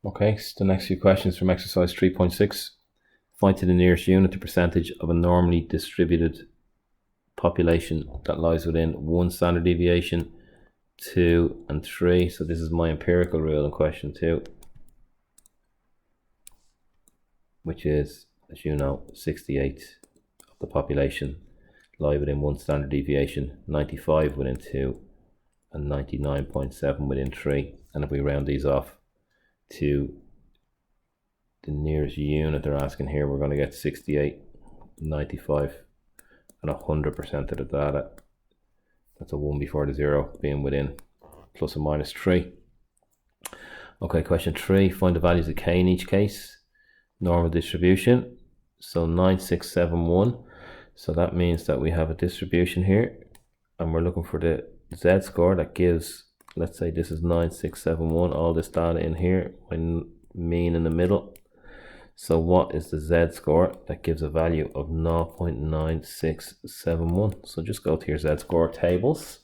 Okay, so the next few questions from exercise 3.6. Find to the nearest unit the percentage of a normally distributed population that lies within 1 standard deviation, 2 and 3. So this is my empirical rule in question 2, which is, as you know, 68 of the population lie within 1 standard deviation, 95 within 2 and 99.7 within 3. And if we round these off to the nearest unit they're asking here, we're going to get 68, 95 and 100% of the data. That's a 1 before the 0 being within plus or minus 3. Okay, question 3. Find the values of k in each case. Normal distribution. So 9671. So that means that we have a distribution here and we're looking for the z-score that gives, let's say this is 9671, all this data in here, my mean in the middle. So what is the z-score that gives a value of 0.9671? So just go to your z-score tables,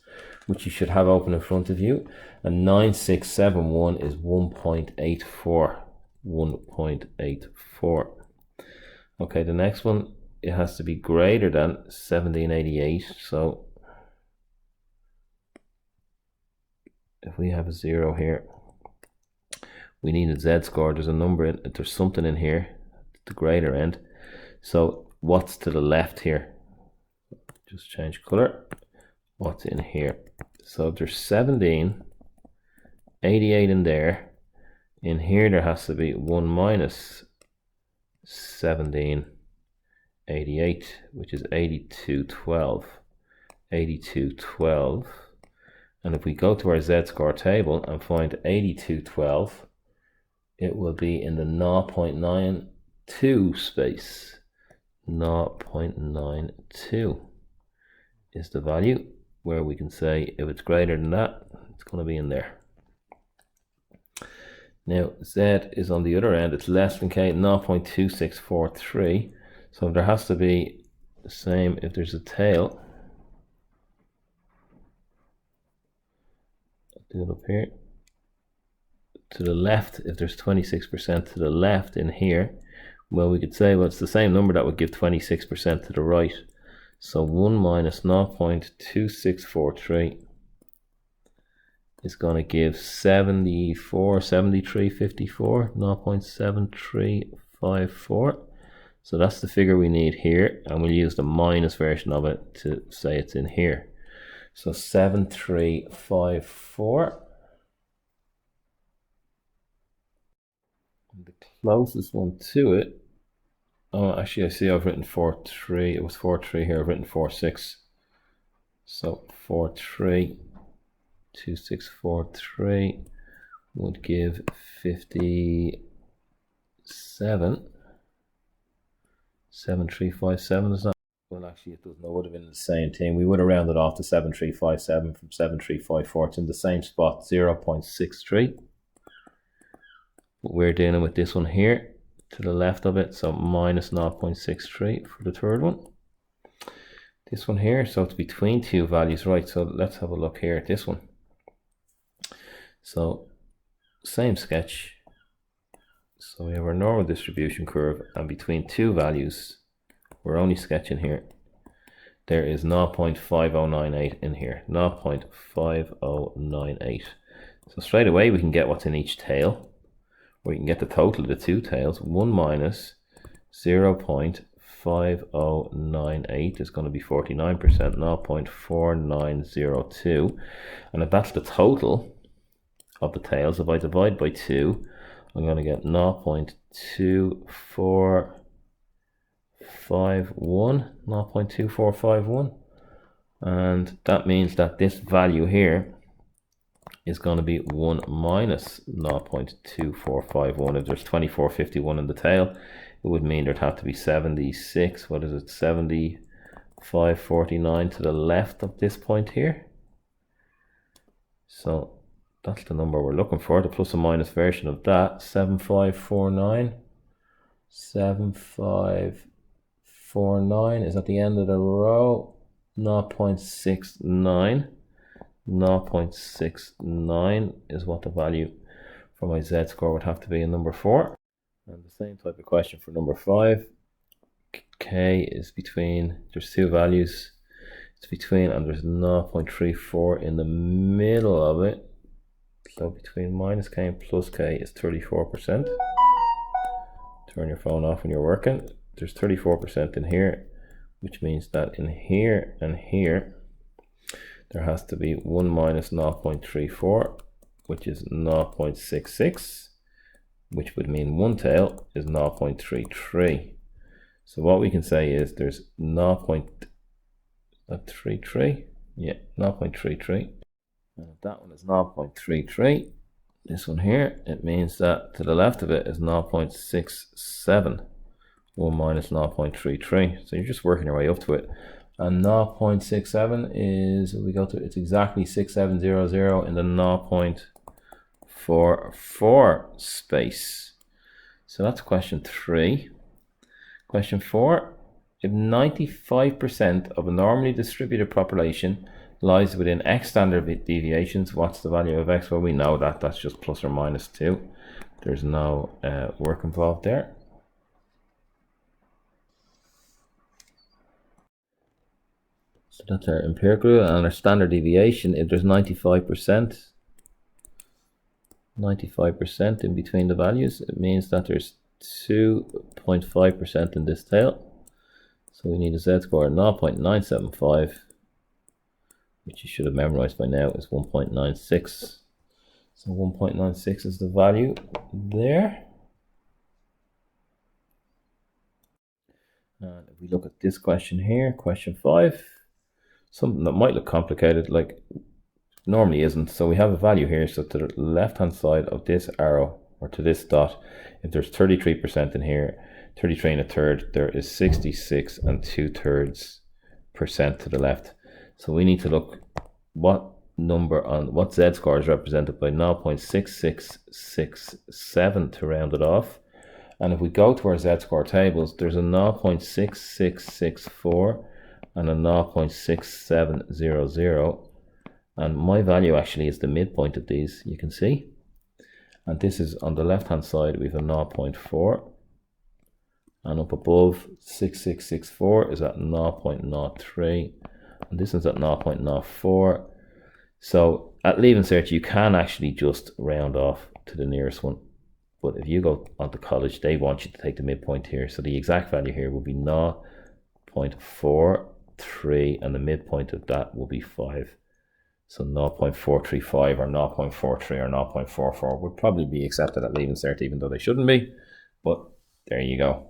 which you should have open in front of you, and 9671 is 1.84. 1.84. Okay, the next one, it has to be greater than 1788. So if we have a 0 here, we need a z-score. There's a number in, there's something in here at the greater end. So what's to the left here? Just change color. What's in here? So there's 17, 88 in there. In here there has to be 1 minus 17, 88, which is 8212. 8212. And if we go to our z-score table and find 8212, it will be in the 0.92 space. 0.92 is the value, where we can say if it's greater than that, it's going to be in there. Now z is on the other end, it's less than k, 0.2643. So there has to be the same if there's a tail. I'll do it up here. To the left, if there's 26% to the left in here, well, we could say, well, it's the same number that would give 26% to the right. So 1 minus 0.2643 is going to give 74, 73, 54, 0.7354. So that's the figure we need here, and we'll use the minus version of it to say it's in here. So 7354. The closest one to it, oh, actually I see I've written 4.3. It was 4.3 here. I've written 4.6. So 4.3, 2643 would give 57. 7357 is not. Well, actually, it doesn't. It would have been the same thing. We would have rounded off to 7357 from 7354. It's in the same spot, 0.63. But we're dealing with this one here to the left of it, so minus 0.63 for the third one. This one here, so it's between two values, right? So let's have a look here at this one. So same sketch. So we have our normal distribution curve, and between two values, we're only sketching here. There is 0.5098 in here, 0.5098. So straight away we can get what's in each tail. We can get the total of the two tails. 1 minus 0.5098 is going to be 49%, 0.4902. And if that's the total of the tails, if I divide by 2, I'm going to get 0.2451. And that means that this value here is going to be 1 minus 0.2451. If there's 2451 in the tail, it would mean there'd have to be 76, what is it, 7549 to the left of this point here. So that's the number we're looking for, the plus or minus version of that, 7549. 7549 is at the end of the row, 0.69. 0.69 is what the value for my z-score would have to be a number 4. And the same type of question for number 5. K is between, there's two values, it's between, and there's 0.34 in the middle of it. So between minus K and plus K is 34%. Turn your phone off when you're working. There's 34% in here, which means that in here and here, there has to be 1 minus 0.34, which is 0.66, which would mean 1 tail is 0.33. So what we can say is there's 0.33, yeah, 0.33. And if that one is 0.33, this one here, it means that to the left of it is 0.67, 1 minus 0.33. So you're just working your way up to it. And 0.67 is, if we go to, it's exactly 6700 in the 0.44 space. So that's question 3. Question 4, if 95% of a normally distributed population lies within X standard deviations, what's the value of X? Well, we know that, that's just plus or minus 2. There's no work involved there. So that's our empirical, and our standard deviation, if there's 95% in between the values, it means that there's 2.5% in this tail. So we need a z-score of 0.975, which you should have memorized by now, is 1.96. So 1.96 is the value there. And if we look at this question here, question 5, something that might look complicated, like normally isn't. So we have a value here, so to the left hand side of this arrow, or to this dot, if there's 33% in here, 33 1/3, there is 66 2/3% to the left. So we need to look what number on what z-score is represented by 0.6667 to round it off. And if we go to our z-score tables, there's a 0.6664 and a 0.6700. And my value actually is the midpoint of these, you can see. And this is on the left hand side, we have a 0.4. And up above, 6664 is at 0.03. And this one's at 0.04. So at Leaving Cert, you can actually just round off to the nearest one. But if you go on to college, they want you to take the midpoint here. So the exact value here will be 0.43, and the midpoint of that will be 5. So 0.435 or 0.43 or 0.44 would probably be accepted at Leaving Cert, even though they shouldn't be. But there you go.